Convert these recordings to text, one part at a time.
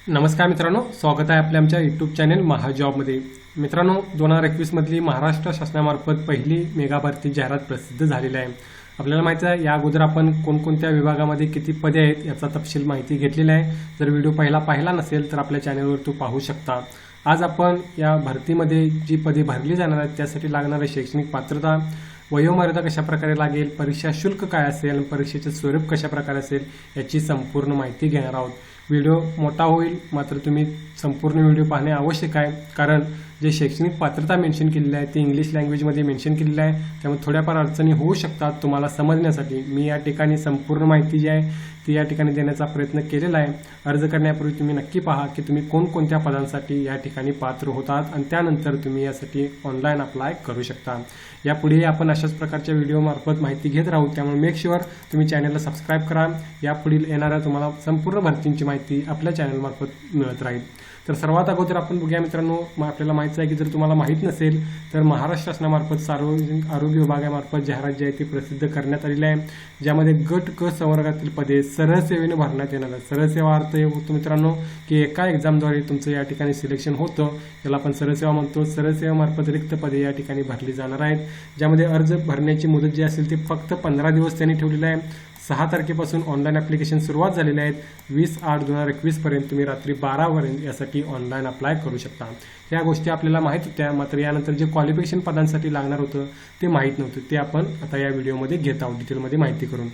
नमस्कार मित्रांनो, स्वागत आहे आपल्या आमच्या यूट्यूब चॅनल महाजॉबमध्ये। मित्रांनो, 2021 मधली महाराष्ट्र शासनामार्फत पहिली मेगा भरती जाहिरात प्रसिद्ध झालेली आहे। आपल्याला माहिती आहे या अगोदर आपण कोणकोणत्या विभागामध्ये किती पदे आहेत याचा तपशील माहिती घेतलेला आहे। जर व्हिडिओ पाहिला नसेल तर आपल्या चॅनलवर तो पाहू शकता। आज आपण या भरतीमध्ये जी पदे भरली जाणार आहेत त्यासाठी लागणारी शैक्षणिक पात्रता, वयोमर्यादा कशा प्रकारे लागेल, परीक्षा शुल्क काय असेल, परीक्षेचे स्वरूप कशा प्रकारे असेल याची संपूर्ण माहिती घेणार आहोत। व्हिडिओ मोठा होईल, मात्र तुम्ही संपूर्ण व्हिडिओ पाहणे आवश्यक आहे, कारण जे शैक्षणिक पात्रता मेन्शन केलेली आहे ती इंग्लिश लँग्वेजमध्ये मेन्शन केलेली आहे, त्यामुळे थोड्याफार अडचणी होऊ शकतात तुम्हाला समजण्यासाठी। मी या ठिकाणी संपूर्ण माहिती जी आहे ती या ठिकाणी देण्याचा प्रयत्न केलेला आहे। अर्ज करण्यापूर्वी तुम्ही नक्की पहा की तुम्ही कोणकोणत्या पदांसाठी या ठिकाणी पात्र होतात आणि त्यानंतर तुम्ही यासाठी ऑनलाईन अप्लाय करू शकता। यापुढे आपण अशाच प्रकारच्या व्हिडिओ मार्फत माहिती घेत राहू, त्यामुळे मेक शुअर तुम्ही चॅनलला सबस्क्राईब करा। यापुढील येणाऱ्या तुम्हाला संपूर्ण भरतींची माहिती आपल्या चॅनल मार्फत मिळत राहील। तर सर्वात अगोदर आपण बघूया मित्रांनो, आपल्याला माहिती आहे की जर तुम्हाला माहित नसेल तर महाराष्ट्र शासनामार्फत सार्वजनिक आरोग्य विभागामार्फत जाहिरात जी आहे ती प्रसिद्ध करण्यात आलेली आहे, ज्यामध्ये गट क संवर्गातील पदे सरळ सेवेने भरण्यात येणार आहे। सरळ सेवा अर्थ हे होतो मित्रांनो की एका एक्झामद्वारे तुमचं या ठिकाणी सिलेक्शन होतं, त्याला आपण सरळ सेवा म्हणतो। सरळ सेवेमार्फत रिक्त पदे या ठिकाणी भरली जाणार आहेत, ज्यामध्ये अर्ज भरण्याची मुदत जी असेल ती फक्त 15 दिवस त्यांनी ठेवलेली आहे। 6 तारखेपासून ऑनलाईन ॲप्लिकेशन सुरुवात झालेले आहेत। 20/8/2021 पर्यंत तुम्ही रात्री 12 पर्यंत यासाठी ऑनलाईन अप्लाय करू शकता। या गोष्टी आपल्याला माहित होत्या, मात्र यानंतर जे क्वालिफिकेशन पदांसाठी लागणार होतं ते माहीत नव्हतं, ते आपण आता या व्हिडिओमध्ये घेत आहोत डिटेलमध्ये माहिती करून।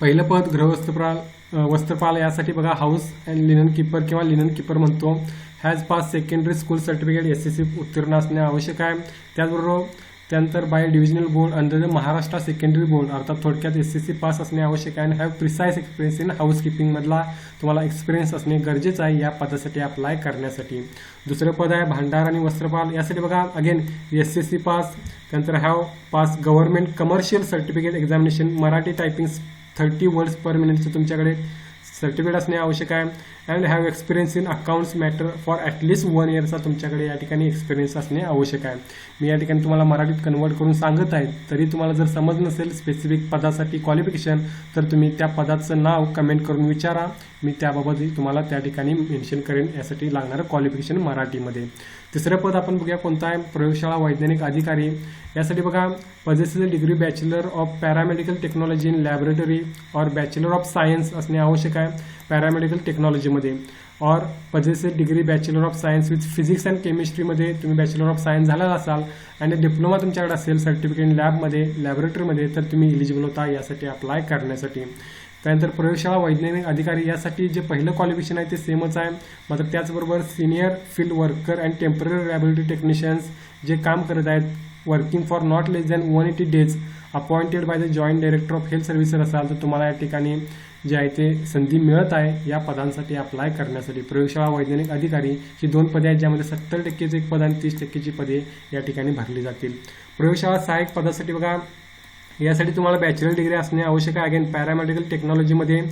पहिलं पद वस्त्रपाल यासाठी बघा हाऊस अँड लिनन कीपर किंवा लिनन कीपर म्हणतो। Has pass secondary school certificate SSC उत्तीर्ण असणे आवश्यक आहे। त्याचबरोबर त्यानंतर by divisional board under the Maharashtra secondary board अर्थात थोडक्यात SSC पास असणे आवश्यक आहे। आणि have precise experience in housekeeping मधला तुम्हाला एक्सपिरियन्स असणे गरजेचं आहे या पदासाठी अप्लाय करण्यासाठी। दुसरं पद आहे भांडार आणि वस्त्रपाल, यासाठी बघा अगेन SSC पास, त्यानंतर have pass government commercial certificate examination Marathi typing 30 words per मिनिटचं तुमच्याकडे सर्टिफिकेट असणे आवश्यक आहे। And have experience in accounts matter for at least 1 इयरचा तुमच्याकडे या ठिकाणी एक्सपिरियन्स असणे आवश्यक आहे। मी या ठिकाणी तुम्हाला मराठीत कन्वर्ट करून सांगत आहे, तरी तुम्हाला जर समज नसेल स्पेसिफिक पदासाठी क्वालिफिकेशन तर तुम्ही त्या पदाचं नाव कमेंट करून विचारा, मी त्याबाबत तुम्हाला त्या ठिकाणी मेन्शन करेन यासाठी लागणारं क्वालिफिकेशन मराठीमध्ये। तिसरं पद आपण बघूया कोणतं आहे, प्रयोगशाळा वैज्ञानिक अधिकारी। यासाठी बघा possessive degree bachelor of paramedical technology in laboratory और बॅचलर ऑफ सायन्स असणे आवश्यक आहे पॅरामेडिकल टेक्नॉलॉजीमध्ये, और possessive degree bachelor of science with physics and केमिस्ट्रीमध्ये तुम्ही बॅचलर ऑफ सायन्स झालेला असाल आणि डिप्लोमा तुमच्याकडे असेल सर्टिफिकेट इन लॅबमध्ये लॅबोरेटरीमध्ये तर तुम्ही इलिजिबल होता यासाठी अप्लाय करण्यासाठी। त्यानंतर प्रयोगशाळा वैज्ञानिक अधिकारी यासाठी जे पहिलं क्वालिफिकेशन आहे ते सेमच आहे, मात्र त्याचबरोबर senior field worker and temporary laboratory technicians जे काम करत आहेत working for not less than 180 days appointed by the joint director of health services असाल तर तुम्हाला या ठिकाणी जे आहे ते संधी मिळत आहे या पदांसाठी अप्लाय करण्यासाठी। प्रयोगशाळा वैज्ञानिक अधिकारी ही 2 पदे आहेत, ज्यामध्ये 70% एक पद आणि 30% पदे या ठिकाणी भरली जातील। प्रयोगशाळा सहाय्यक पदासाठी बघा यासाठी तुम्हाला बॅचलर डिग्री असणे आवश्यक आहे अगेन पॅरामेडिकल टेक्नॉलॉजीमध्ये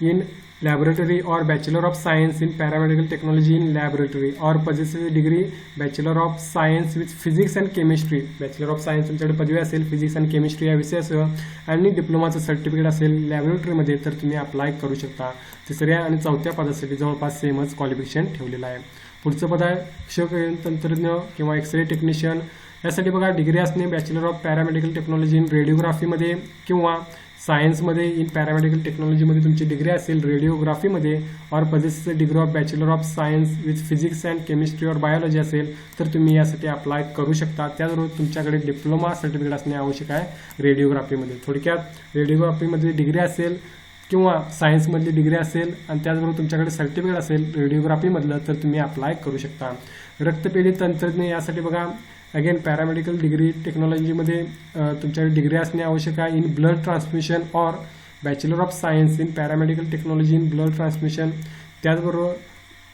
इन लॅबोरेटरी और bachelor of science in paramedical technology in laboratory और possessive degree bachelor of science with physics and chemistry, bachelor of science तुमच्याकडे पदवी असेल फिजिक्स अँड केमिस्ट्री या विषयासह आणि डिप्लोमाचं सर्टिफिकेट असेल लॅबोरेटरीमध्ये तर तुम्ही अप्लाय करू शकता। तिसऱ्या आणि चौथ्या पदासाठी जवळपास सेमच क्वालिफिकेशन ठेवलेलं आहे। पुढचं पद आहे क्षय तंत्रज्ञ किंवा एक्सरे टेक्निशियन, यासाठी बघा डिग्री असणे bachelor of paramedical technology in रेडिओग्राफीमध्ये किंवा सायन्समध्ये इन पॅरामेडिकल टेक्नॉलॉजीमध्ये तुमची डिग्री असेल रेडिओग्राफीमध्ये और possessive degree of bachelor of science with physics and chemistry और बायोलॉजी असेल तर तुम्ही यासाठी अप्लाय करू शकता। त्याचबरोबर तुमच्याकडे डिप्लोमा सर्टिफिकेट असणे आवश्यक आहे रेडिओग्राफीमध्ये। थोडक्यात रेडिओग्राफीमध्ये डिग्री असेल किंवा सायन्समधली डिग्री असेल आणि त्याचबरोबर तुमच्याकडे सर्टिफिकेट असेल रेडिओग्राफीमधलं तर तुम्ही अप्लाय करू शकता। रक्तपेढी तंत्रज्ञ यासाठी बघा अगेन पॅरामेडिकल डिग्री टेक्नॉलॉजीमध्ये तुमच्याकडे डिग्री असणे आवश्यक आहे इन ब्लड ट्रान्समिशन और bachelor of science in paramedical technology in blood transmission. त्याचबरोबर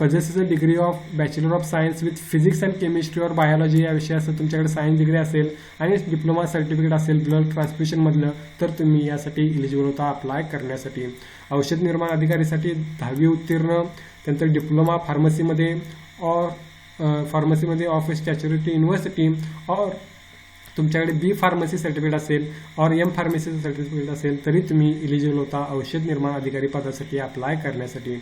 possessive degree of bachelor of science with physics and chemistry और बायोलॉजी या विषयाचं तुमच्याकडे सायन्स डिग्री असेल आणि डिप्लोमा सर्टिफिकेट असेल ब्लड ट्रान्समिशनमधलं तर तुम्ही यासाठी इलिजिबल होता अप्लाय करण्यासाठी। औषध निर्माण अधिकारीसाठी 10वी उत्तीर्ण, त्यानंतर डिप्लोमा फार्मसीमध्ये और फार्मसीमध्ये ऑफ स्टॅच्युटरी युनिव्हर्सिटी और तुमच्याकडे बी फार्मसी सर्टिफिकेट असेल और एम फार्मसी सर्टिफिकेट असेल तरी तुम्ही इलिजिबल होता औषध निर्माण अधिकारी पदासाठी अप्लाय करण्यासाठी।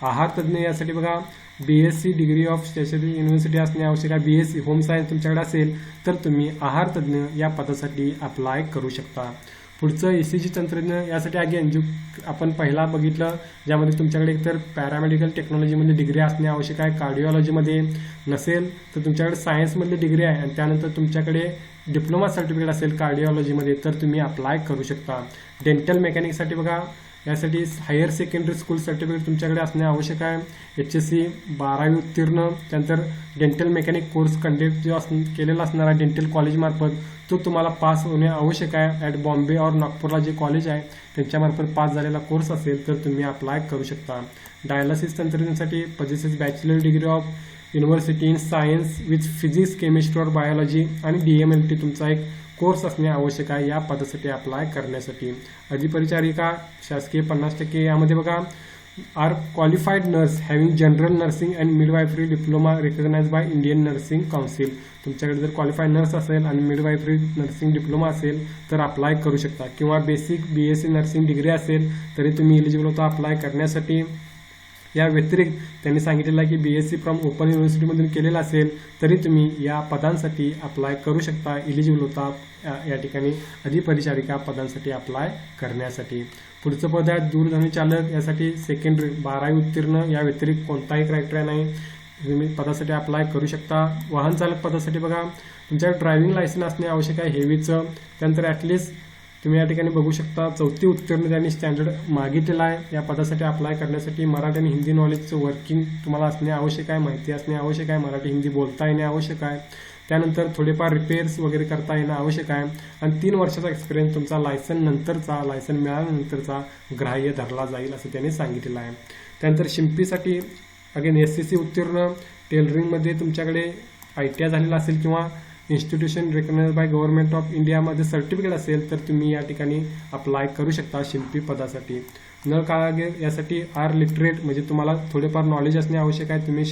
आहार तज्ज्ञ यासाठी बघा BSc degree of speciality university असणे आवश्यक आहे. BSc होम सायन्स तुमच्याकडे असेल तर तुम्ही आहार तज्ज्ञ या पदासाठी अप्लाय करू शकता. पुढचं ECG तंत्रज्ञ यासाठी अगेन जो आपण पहिला बघितलं ज्यामध्ये तुमच्याकडे एकतर पॅरामेडिकल टेक्नॉलॉजीमध्ये डिग्री असणे आवश्यक आहे. कार्डिओलॉजीमध्ये नसेल तर तुमच्याकडे सायन्समधली डिग्री आहे आणि त्यानंतर तुमच्याकडे डिप्लोमा सर्टिफिकेट असेल कार्डिओलॉजीमध्ये तर तुम्ही अप्लाय करू शकता. डेंटल मेकॅनिकसाठी बघा यासाठी हायर सेकंडरी स्कूल सर्टिफिकेट तुमच्याकडे असणे आवश्यक आहे. HSC 12वी उत्तीर्ण त्यानंतर डेंटल मेकॅनिक कोर्स कंडक्ट जो केलेला असणार आहे डेंटल कॉलेजमार्फत तो तुम्हाला पास होणे आवश्यक आहे. ॲट बॉम्बे और नागपूरला जे कॉलेज आहे त्यांच्यामार्फत पास झालेला कोर्स असेल तर तुम्ही अप्लाय करू शकता. डायलिसिस तंत्रज्ञासाठी possesses bachelor degree of university in science with physics chemistry और बायोलॉजी आणि DMLT तुमचा एक कोर्स असणे आवश्यक आहे या पदासाठी अप्लाय करण्यासाठी. अधिपरिचारिका शासकीय 50% यामध्ये बघा are qualified nurse having general nursing and midwifery diploma recognise by Indian nursing council. तुमच्याकडे जर क्वालिफाईड नर्स असेल आणि मिडवायफरी नर्सिंग डिप्लोमा असेल तर अप्लाय करू शकता. किंवा बेसिक BSc नर्सिंग डिग्री असेल तरी तुम्ही एलिजिबल होता अप्लाय करण्यासाठी. या व्यतिरिक्त त्यांनी सांगितलेलं आहे की BSc फ्रॉम ओपन युनिव्हर्सिटीमधून केलेला असेल तरी तुम्ही या पदांसाठी अप्लाय करू शकता. एलिजिबल होता या ठिकाणी अधिपरिचारिका पदांसाठी अप्लाय करण्यासाठी. पुढचं पद आहे दूरध्वनी चालक यासाठी सेकंडरी 12वी उत्तीर्ण या व्यतिरिक्त कोणताही क्रायटेरिया नाही तुम्ही पदासाठी अप्लाय करू शकता. वाहन चालक पदासाठी बघा तुमच्याकडे ड्रायव्हिंग लायसन्स असणे आवश्यक आहे हेवीचं. त्यानंतर ॲटलिस्ट तुम्ही या ठिकाणी बघू शकता 4थी उत्तीर्ण त्यांनी स्टँडर्ड मागितलेला आहे. या पदासाठी अप्लाय करण्यासाठी मराठी आणि हिंदी नॉलेजचं वर्किंग तुम्हाला असणे आवश्यक आहे. माहिती असणे आवश्यक आहे. मराठी हिंदी बोलता येणे आवश्यक आहे. त्यानंतर थोडेफार रिपेअर्स वगैरे करता येणं आवश्यक आहे. आणि 3 वर्षाचा एक्सपिरियन्स तुमचा लायसन मिळाल्यानंतरचा ग्राह्य धरला जाईल असं त्यांनी सांगितलेलं आहे. त्यानंतर शिंपीसाठी अगेन SCC उत्तीर्ण टेलरिंगमध्ये तुमच्याकडे ITI झालेला असेल किंवा institution recognise by government of इंडियामध्ये सर्टिफिकेट असेल तर तुम्ही या ठिकाणी अप्लाय करू शकता शिंपी पदासाठी. नळ कारागीर यासाठी आर लिटरेट म्हणजे तुम्हाला थोडेफार नॉलेज असणे आवश्यक आहे. तुम्ही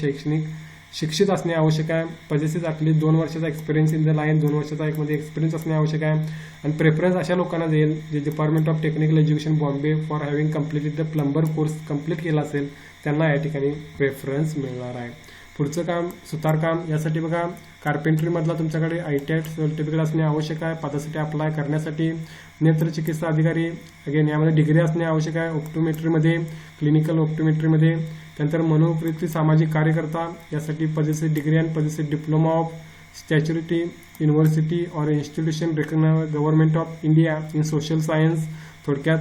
शिक्षित असणे आवश्यक आहे. पजेसेस ॲटलीस्ट 2 वर्षाचा एक्सपिरियन्स इन द लाईन 2 वर्षाचा एकमध्ये एक्सपिरियन्स असणे आवश्यक आहे. आणि प्रेफरन्स अशा लोकांना देईल जे department of technical education Bombay for having completed the plumber course complete केला असेल त्यांना या ठिकाणी प्रेफरन्स मिळणार आहे. पुढचं काम सुतारकाम यासाठी बघा कार्पेंट्रीमधला तुमच्याकडे ITI सर्टिफिकेट असणे आवश्यक आहे पदासाठी अप्लाय करण्यासाठी. नेत्रचिकित्सा अधिकारी अगेन यामध्ये डिग्री असणे आवश्यक आहे. ऑप्टोमेट्रीमध्ये क्लिनिकल ऑप्टोमेट्रीमध्ये. त्यानंतर मनोवृत्ती सामाजिक कार्यकर्ता यासाठी पजेसे डिग्री आणि possess diploma of statutory university और institution recognise government of India in social science. थोडक्यात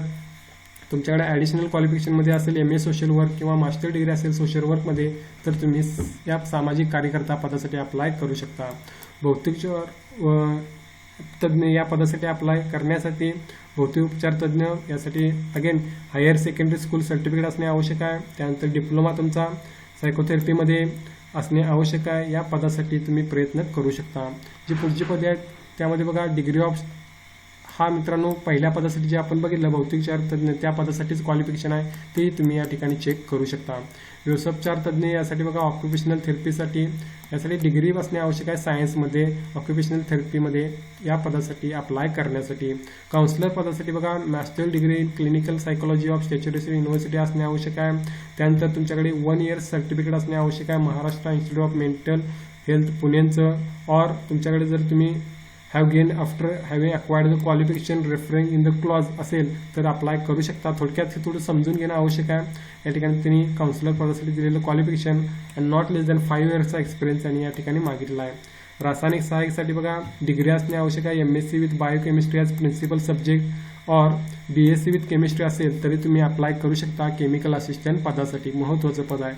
तुमच्याकडे ॲडिशनल क्वालिफिकेशनमध्ये असेल MA सोशल वर्क किंवा मास्टर डिग्री असेल सोशल वर्कमध्ये तर तुम्ही या सामाजिक कार्यकर्ता पदासाठी अप्लाय करू शकता. भौतिक तज्ज्ञ या पदासाठी अप्लाय करण्यासाठी भौतिक उपचार तज्ज्ञ यासाठी again higher secondary school certificate असणे आवश्यक आहे. त्यानंतर डिप्लोमा तुमचा सायकोथेरपीमध्ये असणे आवश्यक आहे. या पदासाठी तुम्ही प्रयत्न करू शकता. जी पुढची पदे आहेत त्यामध्ये बघा डिग्री ऑफ हा मित्रांनो पहिल्या पदासाठी जे आपण बघितलं भौतिकशास्त्र तज्ज्ञ त्या पदासाठीच क्वालिफिकेशन आहे ते तुम्ही या ठिकाणी चेक करू शकता. व्यवसायोपचार तज्ज्ञ यासाठी बघा ऑक्युपेशनल थेरपीसाठी यासाठी डिग्री असणे आवश्यक आहे सायन्समध्ये ऑक्युपेशनल थेरपीमध्ये या पदासाठी अप्लाय करण्यासाठी. काउन्सिलर पदासाठी बघा master degree in clinical psychology of statutory university असणे आवश्यक आहे. त्यानंतर तुमच्याकडे 1 इयर सर्टिफिकेट असणे आवश्यक आहे Maharashtra institute of mental health पुणेचं. और तुमच्याकडे जर तुम्ही have gain after having acquired the qualification referring in the clause असेल तर अप्लाय करू शकता. थोडक्यात हे थोडं समजून घेणं आवश्यक आहे. या ठिकाणी त्यांनी काउन्सिलर पदासाठी दिलेलं qualification and not less than 5 इयर्सचा एक्सपिरियन्स त्यांनी या ठिकाणी मागितला आहे. रासायनिक सहाय्यकसाठी बघा डिग्री असणे आवश्यक आहे. MSc with biochemistry as principal subject और BSc विथ केमिस्ट्री असेल तरी तुम्ही अप्लाय करू शकता केमिकल असिस्टंट पदासाठी. महत्त्वाचं पद आहे.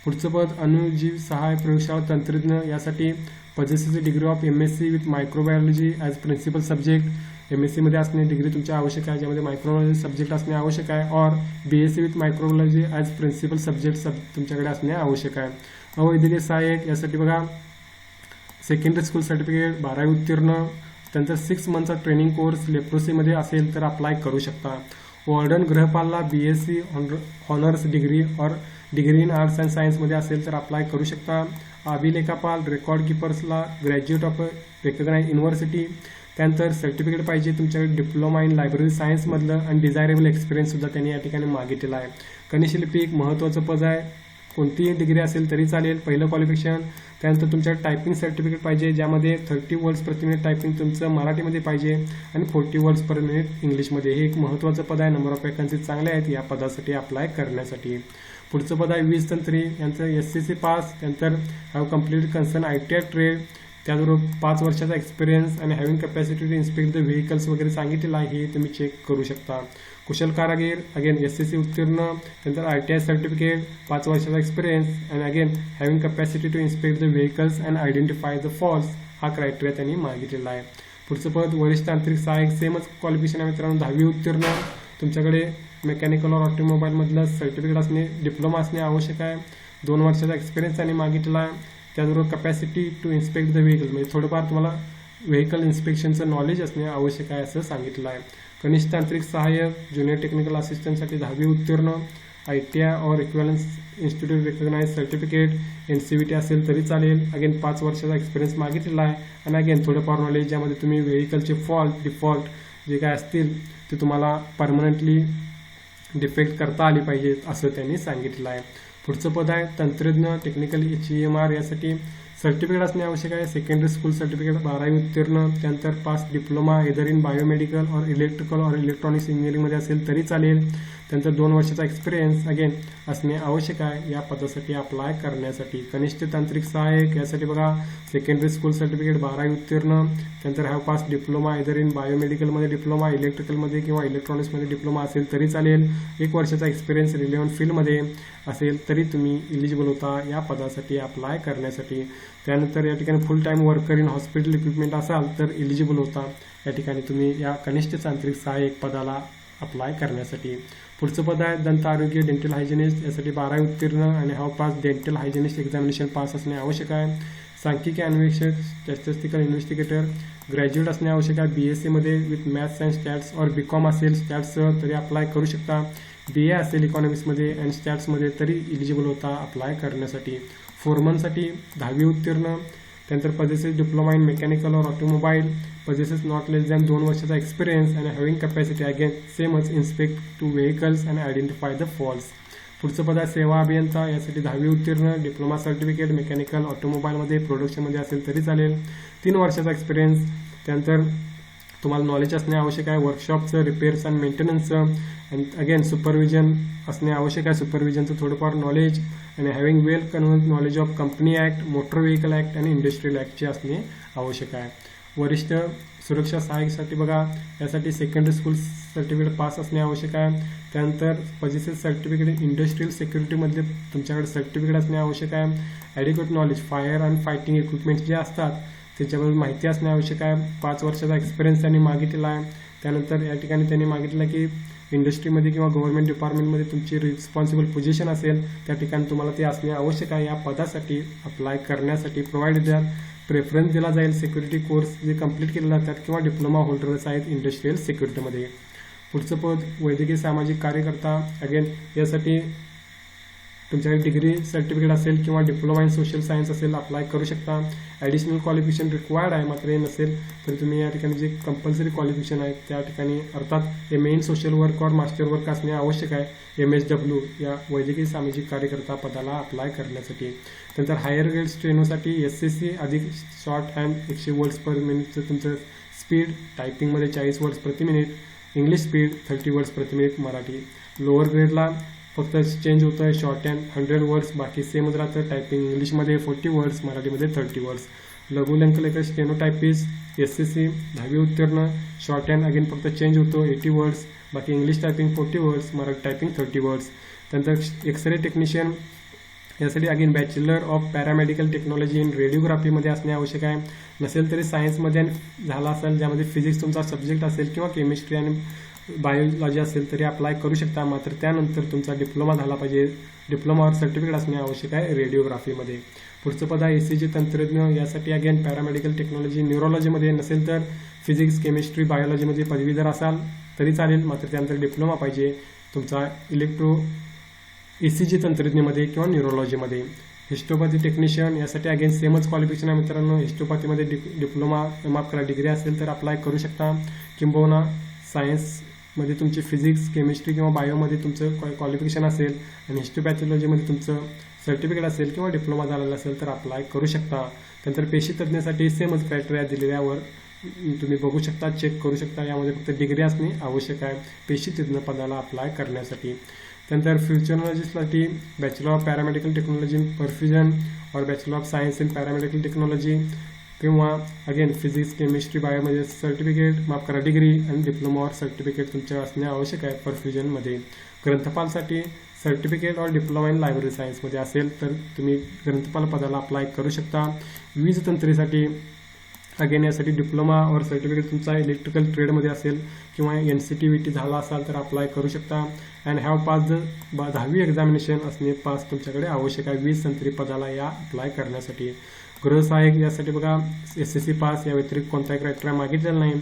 पुढचं पद अणुजीव सहाय्य प्रयोगशाळा तंत्रज्ञ यासाठी possesses degree of MSc with microbiology as principal subject. MSc मध्ये असणे डिग्री तुमच्या आवश्यक आहे ज्यामध्ये मायक्रोबायोलॉजी सब्जेक्ट असणे आवश्यक आहे. और BSc with microbiology as principal subject तुमच्याकडे असणे आवश्यक आहे. अवैद्यकीय सहाय्यक यासाठी बघा सेकंडरी स्कूल सर्टिफिकेट 12वी उत्तीर्ण त्यानंतर 6 मंथचा ट्रेनिंग कोर्स लेप्रोसीमध्ये असेल तर अप्लाय करू शकता. वॉर्डन गृहपालला BSc ऑनर्स डिग्री और डिग्री इन आर्ट्स अँड सायन्समध्ये असेल तर अप्लाय करू शकता. अभिलेखापाल रेकॉर्ड किपर्सला ग्रॅज्युएट ऑफ रेकग्नाइज युनिव्हर्सिटी त्यानंतर सर्टिफिकेट पाहिजे तुमच्याकडे डिप्लोमा इन लायब्ररी सायन्समधलं आणि डिझायरेबल एक्सपिरियन्ससुद्धा त्यांनी या ठिकाणी मागितलेला आहे. कनिशिल्पी एक महत्त्वाचं पद आहे. कोणतीही डिग्री असेल तरी चालेल. पहिलं क्वालिफिकेशन. त्यानंतर तुमच्याकडे टायपिंग सर्टिफिकेट पाहिजे ज्यामध्ये 30 वर्ड्स प्रति मिनिट टायपिंग तुमचं मराठीमध्ये पाहिजे आणि 40 वर्ड्स पर मिनिट इंग्लिशमध्ये. हे एक महत्त्वाचं पद आहे. नंबर ऑफ वॅकन्सी चांगले आहेत या पदासाठी अप्लाय करण्यासाठी. पुढचं पद आहे वीज तंत्री. यांचं SCC पास. त्यानंतर have complete concern ITI trade. त्याचबरोबर 5 वर्षाचा एक्सपिरियन्स आणि having capacity to inspect the vehicles वगैरे सांगितलेलं आहे. हे तुम्ही चेक करू शकता. कुशल कारागीर अगेन SCC उत्तीर्ण. त्यानंतर ITI सर्टिफिकेट, 5 वर्षाचा एक्सपिरियन्स आणि again having capacity to inspect the vehicles and identify the faults. हा क्रायटेरिया त्यांनी मागितलेला आहे. पुढचं पद वरिष्ठ तांत्रिक सहाय्यक. सेमच क्वालिफिकेशन आहे मित्रांनो. 10वी उत्तीर्ण. तुमच्याकडे मेकॅनिकल और ऑटोमोबाईलमधलं सर्टिफिकेट असणे, डिप्लोमा असणे आवश्यक आहे. 2 वर्षाचा एक्सपिरियन्स त्यांनी मागितलेला आहे. त्याचबरोबर capacity to inspect the vehicle म्हणजे थोडंफार तुम्हाला व्हेकल इन्स्पेक्शनचं नॉलेज असणे आवश्यक आहे असं सांगितलं आहे. कनिष्ठ तांत्रिक सहाय्यक, ज्युनियर टेक्निकल असिस्टंटसाठी 10वी उत्तीर्ण. ITI और equivalence institute recognise certificate, NCVT असेल तरी चालेल. अगेन 5 वर्षाचा एक्सपिरियन्स मागितलेला आहे आणि अगेन थोडंफार नॉलेज ज्यामध्ये तुम्ही व्हेकलचे डिफॉल्ट जे काय असतील ते तुम्हाला परमनंटली डिफेक्ट करता आली पाहिजे असं त्यांनी सांगितलं आहे. पुढचं पद आहे तंत्रज्ञ टेक्निकल HEMR. यासाठी सर्टिफिकेट असणे आवश्यक आहे. सेकंडरी स्कूल सर्टिफिकेट, 12वी उत्तीर्ण. त्यानंतर pass diploma either in biomedical और इलेक्ट्रिकल और इलेक्ट्रॉनिक्स इंजिनिअरिंगमध्ये असेल तरी चालेल. त्यानंतर 2 वर्षाचा एक्सपिरियन्स अगेन असणे आवश्यक आहे या पदासाठी अप्लाय करण्यासाठी. कनिष्ठ तांत्रिक सहाय्यक यासाठी बघा सेकंडरी स्कूल सर्टिफिकेट, 12वी उत्तीर्ण. त्यानंतर have pass diploma either in बायोमेडिकलमध्ये डिप्लोमा, इलेक्ट्रिकलमध्ये किंवा इलेक्ट्रॉनिक्समध्ये डिप्लोमा असेल तरी चालेल. 1 वर्षाचा एक्सपिरियन्स रिलेव्हंट फील्डमध्ये असेल तरी तुम्ही इलिजिबल होता या पदासाठी अप्लाय करण्यासाठी. त्यानंतर या ठिकाणी फुल time worker in hospital equipment असाल तर इलिजिबल होता या ठिकाणी तुम्ही या कनिष्ठ तांत्रिक सहाय्यक पदाला अप्लाय करण्यासाठी. पुढचं पद आहे दंत आरोग्य डेंटल हायजिनिस्ट. यासाठी 12वी उत्तीर्ण आणि have pass dental hygienist examination pass असणे आवश्यक आहे. सांख्यिकी अन्वेषक, स्टॅटिस्टिकल इन्व्हेस्टिगेटर, ग्रॅज्युएट असणे आवश्यक आहे. BSc मध्ये विथ मॅथ्स अँड स्टॅट्स और BCom असेल स्टॅट्ससह तरी अप्लाय करू शकता. BA असेल इकॉनॉमिक्समध्ये अँड स्टॅट्समध्ये तरी इलिजिबल होता अप्लाय करण्यासाठी. फोरमनसाठी 10वी उत्तीर्ण. त्यानंतर पजेसेस डिप्लोमा इन मेकॅनिकल और automobile, possesses not less than 2 वर्षाचा एक्सपिरियन्स आणि हॅव्हिंग कॅपॅसिटी अगेन सेमच inspect to vehicles and identify the faults. पुढचं पद आहे सेवा अभियंता. यासाठी 10वी उत्तीर्ण, डिप्लोमा सर्टिफिकेट मेकॅनिकल ऑटोमोबाईलमध्ये प्रोडक्शनमध्ये असेल तरी चालेल. 3 वर्षाचा एक्सपिरियन्स. त्यानंतर तुम्हाला नॉलेज असणे आवश्यक आहे वर्कशॉपचं, रिपेअर्स अँड मेंटेनन्सचं. आणि अगेन सुपरविजन असणे आवश्यक आहे. सुपरविजनचं थोडंफार नॉलेज आणि having well converse knowledge of company act, motor vehicle act आणि इंडस्ट्रियल ॲक्टचे असणे आवश्यक आहे. वरिष्ठ सुरक्षा सहाय्यकसाठी बघा यासाठी सेकंडरी स्कूल सर्टिफिकेट पास असणे आवश्यक आहे. त्यानंतर पजेसेस सर्टिफिकेट इंडस्ट्रियल सिक्युरिटीमधले तुमच्याकडे सर्टिफिकेट असणे आवश्यक आहे. Adequate knowledge fire and fighting equipment जे असतात त्याच्याबद्दल माहिती असणे आवश्यक आहे. 5 वर्षाचा एक्सपिरियन्स त्यांनी मागितलेला आहे. त्यानंतर या ठिकाणी त्यांनी मागितलं की इंडस्ट्रीमध्ये किंवा गव्हर्नमेंट डिपार्टमेंटमध्ये तुमची रिस्पॉन्सिबल पोझिशन असेल त्या ठिकाणी तुम्हाला ते असणे आवश्यक आहे. या पदासाठी अप्लाय करण्यासाठी प्रेफरन्स दिला जाईल. सिक्युरिटी कोर्स जे कंप्लीट केले जातात किंवा डिप्लोमा होल्डर्स आहेत इंडस्ट्रियल सिक्युरिटीमध्ये. पुढचं पद वैद्यकीय सामाजिक कार्यकर्ता. अगेन यासाठी तुमच्याकडे डिग्री सर्टिफिकेट असेल किंवा डिप्लोमा इन सोशल सायन्स असेल अप्लाय करू शकता. ॲडिशनल क्वालिफिकेशन रिक्वायर्ड आहे मात्र हे नसेल तर तुम्ही या ठिकाणी जे कंपल्सरी क्वालिफिकेशन आहे त्या ठिकाणी अर्थात MA इन सोशल वर्क और मास्टर वर्क असणे आवश्यक आहे. MSW या वैद्यकीय सामाजिक कार्यकर्ता पदाला अप्लाय करण्यासाठी. त्यानंतर हायर ग्रेड स्टेनोसाठी SCC अधिक शॉर्ट हँड 100 वर्ड्स पर मिनिटचं तुमचं स्पीड, टायपिंगमध्ये 40 वर्ड्स प्रति मिनिट, इंग्लिश स्पीड 30 वर्ड्स प्रति मिनिट मराठी. लोअर ग्रेडला फक्त चेंज होतं आहे शॉर्ट हँड 100 वर्ड्स, बाकी सेमच राहतं. टायपिंग इंग्लिशमध्ये 40 वर्ड्स, मराठीमध्ये 30 वर्ड्स. लघुलेखन लेखक स्टेनोटायपिस्ट SCC 10वी उत्तीर्ण, शॉर्ट हँड अगेन फक्त चेंज होतो 80 वर्ड्स, बाकी English typing 40 words, Marathi typing 30 words. त्यानंतर एक्सरे टेक्निशियन यासाठी again bachelor of paramedical technology in रेडिओग्राफीमध्ये असणे आवश्यक आहे. नसेल तरी सायन्समध्ये झाला असेल ज्यामध्ये फिजिक्स तुमचा सब्जेक्ट असेल किंवा केमिस्ट्री आणि बायोलॉजी असेल तरी अप्लाय करू शकता. मात्र त्यानंतर तुमचा डिप्लोमा झाला पाहिजे. डिप्लोमावर सर्टिफिकेट असणे आवश्यक आहे रेडिओग्राफीमध्ये. पुढचं पद आहे ECG तंत्रज्ञ. यासाठी अगेन पॅरामेडिकल टेक्नॉलॉजी न्यूरोलॉजीमध्ये नसेल तर फिजिक्स केमिस्ट्री बायोलॉजीमध्ये पदवीधर असाल तरी चालेल. मात्र त्यानंतर डिप्लोमा पाहिजे तुमचा ECG तंत्रज्ञमध्ये किंवा न्यूरोलॉजीमध्ये. हिस्टोपॅथी टेक्निशियन यासाठी अगेन सेमच क्वालिफिकेशन आहे मित्रांनो. हिस्टोपॅथीमध्ये डिप्लोमा माफ करा डिग्री असेल तर अप्लाय करू शकता, किंबहुना सायन्समध्ये तुमची फिजिक्स केमिस्ट्री किंवा बायोमध्ये तुमचं क्वालिफिकेशन असेल आणि हिस्टोपॅथॉलॉजीमध्ये तुमचं सर्टिफिकेट असेल किंवा डिप्लोमा झालेला असेल तर अप्लाय करू शकता. त्यानंतर पेशी तज्ञासाठी सेमच क्रायटेरिया दिलेल्यावर तुम्ही बघू शकता, चेक करू शकता. यामध्ये फक्त डिग्री असणे आवश्यक आहे पेशी तज्ञ पदाला अप्लाय करण्यासाठी. त्यानंतर फ्युचरॉलॉजिस्टसाठी bachelor of paramedical technology in perfusion और bachelor of science in paramedical technology किंवा अगेन फिजिक्स केमिस्ट्री बायोमध्ये सर्टिफिकेट माफ करा डिग्री आणि डिप्लोमावर सर्टिफिकेट तुमच्या असणे आवश्यक आहे परफ्युजनमध्ये. ग्रंथपालसाठी सर्टिफिकेट और डिप्लोमा इन लायब्ररी सायन्समध्ये असेल तर तुम्ही ग्रंथपाल पदाला अप्लाय करू शकता. वीज तंत्रीसाठी अगेन यासाठी डिप्लोमा और सर्टिफिकेट तुमचा इलेक्ट्रिकल ट्रेडमध्ये असेल किंवा NCTVT झाला असाल तर अप्लाय करू शकता. अँड हॅव पास द 10वी एक्झामिनेशन असणे पास तुमच्याकडे आवश्यक आहे वीज तंत्री पदाला या अप्लाय करण्यासाठी. गृहसहाय्यक यासाठी बघा SSC पास, या व्यतिरिक्त कोणताही क्रायटेरिया मागितलेला नाही.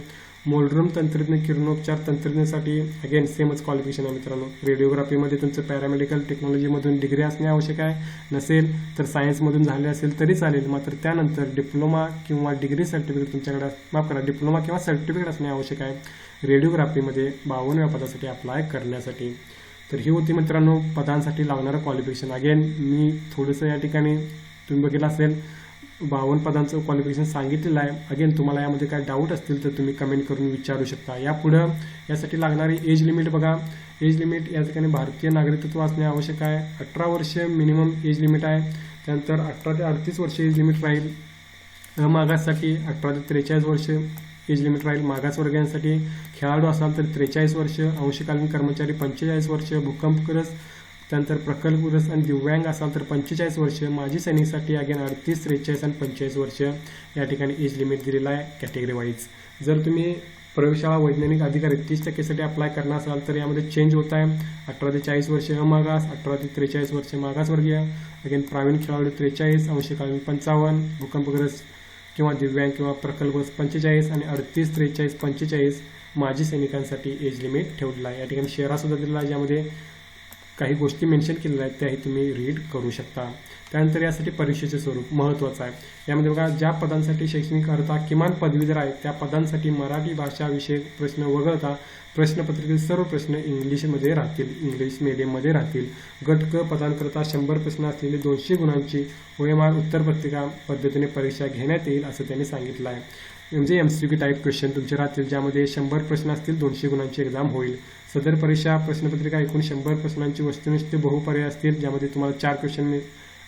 मोल्ड्रम तंत्रज्ञ किरणोपचार तंत्रज्ञासाठी अगेन सेमच क्वालिफिकेशन आहे मित्रांनो. रेडिओग्राफीमध्ये तुमचं पॅरामेडिकल टेक्नॉलॉजीमधून डिग्री असणे आवश्यक आहे, नसेल तर सायन्समधून झाले असेल तरी चालेल. मात्र त्यानंतर डिप्लोमा किंवा डिग्री सर्टिफिकेट तुमच्याकडे माफ करा डिप्लोमा किंवा सर्टिफिकेट असणे आवश्यक आहे रेडिओग्राफीमध्ये 52व्या पदासाठी अप्लाय करण्यासाठी. तर ही होती मित्रांनो पदांसाठी लागणारं क्वालिफिकेशन. अगेन मी थोडंसं या ठिकाणी तुम्ही बघितलं असेल 52 पदांचं क्वालिफिकेशन सांगितलेलं आहे. अगेन तुम्हाला यामध्ये काय डाऊट असतील तर तुम्ही कमेंट करून विचारू शकता. यापुढं यासाठी लागणारी एज लिमिट बघा. एज लिमिट या ठिकाणी भारतीय नागरिकत्व असणे आवश्यक आहे. 18 वर्ष मिनिमम एज लिमिट आहे. त्यानंतर 18 ते 38 वर्ष एज लिमिट राहील. मागाससाठी 18 ते 43 वर्ष एज लिमिट राहील. मागासवर्गीयांसाठी खेळाडू असाल तर 43 वर्ष, अंशकालीन कर्मचारी 45 वर्ष, भूकंपग्रस्त त्यानंतर प्रकल्पग्रस्त आणि दिव्यांग असाल तर 45 वर्ष. माजी सैनिकसाठी अगेन 38, 43 आणि 45 वर्ष या ठिकाणी एज लिमिट दिलेला आहे कॅटेगरी वाईज. जर तुम्ही प्रयोगशाळा वैज्ञानिक अधिकारी 30% अप्लाय करणार असाल तर यामध्ये चेंज होत आहे. 18 ते 40 वर्ष अमागास, 18 ते 43 वर्ष मागासवर्गीय, अगेन प्रावीण खेळाडू 43, अंशकालीन 55, भूकंपग्रस्त किंवा दिव्यांग किंवा प्रकल्पग्रस्त 45 आणि 38, 43, 45 माजी सैनिकांसाठी एज लिमिट ठेवलेला आहे. या ठिकाणी शेरा सुद्धा दिलेला आहे ज्यामध्ये काही गोष्टी मेन्शन केलेल्या आहेत त्याही तुम्ही रीड करू शकता. त्यानंतर यासाठी परीक्षेचे स्वरूप महत्त्वाचं आहे. यामध्ये बघा ज्या पदांसाठी शैक्षणिक अर्हता किमान पदवीधर आहे त्या पदांसाठी मराठी भाषा विषयक प्रश्न वगळता प्रश्नपत्रिकेतील सर्व प्रश्न इंग्लिशमध्ये राहतील, इंग्लिश मीडियममध्ये राहतील. गट क पदांकरता 100 प्रश्न असलेली 200 गुणांची OMR उत्तरपत्रिका पद्धतीने परीक्षा घेण्यात येईल असं त्यांनी सांगितलं आहे. म्हणजे MCQ टाईप क्वेश्चन तुमचे राहतील ज्यामध्ये 100 प्रश्न असतील, 200 गुणांची एक्झाम होईल. सदर परीक्षा प्रश्नपत्रिका एकूण 100 प्रश्नांची वस्तुनिष्ठ बहुपर्याय असतील ज्यामध्ये तुम्हाला 4 क्वेश्चन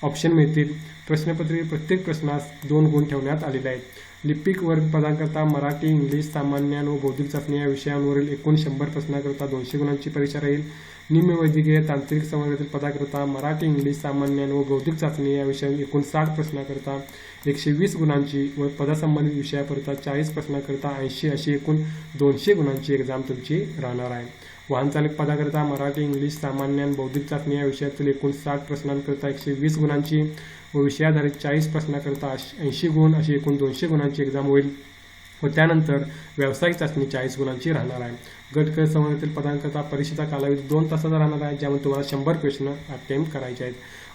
ऑप्शन मिळतील. प्रश्नपत्रिकेत प्रत्येक प्रश्नास 2 गुण ठेवण्यात आलेले आहेत. लिपिक वर्ग पदांकरता मराठी, इंग्लिश, सामान्य व बौद्धिक चाचणी या विषयांवरील एकूण 100 प्रश्नांकरता 200 गुणांची परीक्षा राहील. निम्न वैद्यकीय तांत्रिक संवर्गातील पदाकरता मराठी, इंग्लिश, सामान्य व बौद्धिक चाचणी या विषयांत एकूण 60 प्रश्नांकरता 120 गुणांची व पदासंबंधित विषयाकरता 40 प्रश्नांकरता 80 अशी एकूण 200 गुणांची एक्झाम तुमची राहणार आहे. वाहन चालक पदाकरता मराठी, इंग्लिश, सामान्य बौद्धिक चाचणी या विषयातील एकूण 60 प्रश्नांकरता 120 गुणांची व विषयाधारित 40 प्रश्नांकरता 80 गुण अशी एकूण 200 गुणांची एक्झाम होईल. व त्यानंतर व्यावसायिक चाचणी 40 गुणांची राहणार आहे. गट क संवर्गातील पदांकरता परीक्षेचा कालावधी 2 तासाचा राहणार आहे ज्यामध्ये तुम्हाला 100 क्वेश्चन अटेम्प्ट करायचे आहेत.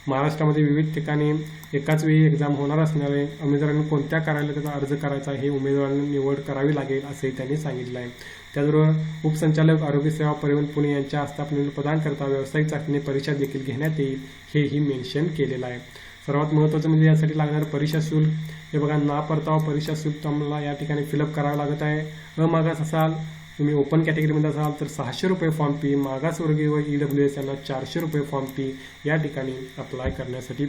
महाराष्ट्रामध्ये विविध ठिकाणी एकाच वेळी एक्झाम होणार असणारे उमेदवारांनी कोणत्या कार्यालयाचा अर्ज करायचा हे उमेदवारांनी निवड करावी लागेल असंही त्यांनी सांगितलं आहे. त्याचबरोबर उपसंचालक आरोग्य सेवा परिवहन पुणे यांच्या आस्थापनेतील पदांकरता व्यावसायिक चाचणी परीक्षा देखील घेण्यात येईल हेही मेन्शन केलेलं आहे. सर्वात महत्त्वाचं म्हणजे यासाठी लागणारं परीक्षा शुल्क हे बघा ना परतावा परीक्षा शुल्क तुम्हाला या ठिकाणी फिलअप करावं लागत आहे. अमागास असाल तुम्ही ओपन कॅटेगरीमध्ये असाल तर 600 रुपये फॉर्म फी, मागासवर्गीय व EWS यांना 400 रुपये फॉर्म फी या ठिकाणी अप्लाय करण्यासाठी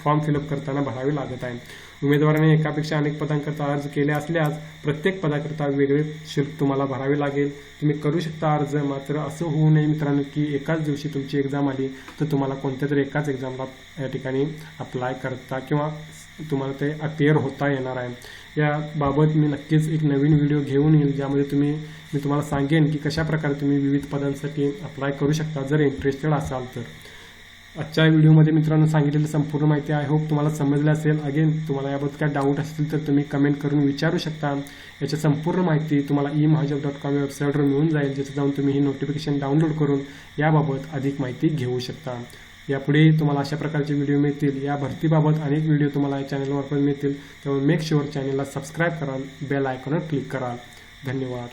फॉर्म फिलअप करताना भरावे लागत आहे. उमेदवाराने एकापेक्षा अनेक पदांकरता अर्ज केले असल्यास प्रत्येक पदाकरता वेगळे शुल्क तुम्हाला भरावे लागेल. तुम्ही करू शकता अर्ज, मात्र असं होऊ नये मित्रांनो की एकाच दिवशी तुमची एक्झाम आली तर तुम्हाला कोणत्या तरी एकाच एक्झामला या ठिकाणी अप्लाय करता किंवा तुम्हाला ते अपियर होता येणार आहे. याबाबत मी नक्कीच एक नवीन व्हिडिओ घेऊन येईल ज्यामध्ये मी तुम्हाला सांगेन की कशा प्रकारे तुम्ही विविध पदांसाठी अप्लाय करू शकता जर इंटरेस्टेड असाल तर. आजच्या व्हिडिओमध्ये मित्रांनो सांगितलेली संपूर्ण माहिती आय होप तुम्हाला समजली असेल. अगेन तुम्हाला याबाबत काय डाऊट असतील तर तुम्ही कमेंट करून विचारू शकता. याची संपूर्ण माहिती तुम्हाला emahajab.com या वेबसाईटवर मिळून जाईल जिथे जाऊन तुम्ही ही नोटिफिकेशन डाउनलोड करून याबाबत अधिक माहिती घेऊ शकता. यापुढे तुम्हाला अशा प्रकारचे व्हिडिओ मिळतील. या भरतीबाबत अनेक व्हिडिओ तुम्हाला या चॅनलवर पण मिळतील. त्यामुळे मेक शुअर चॅनलला सबस्क्राईब करा, बेल आयकॉनवर क्लिक करा. धन्यवाद.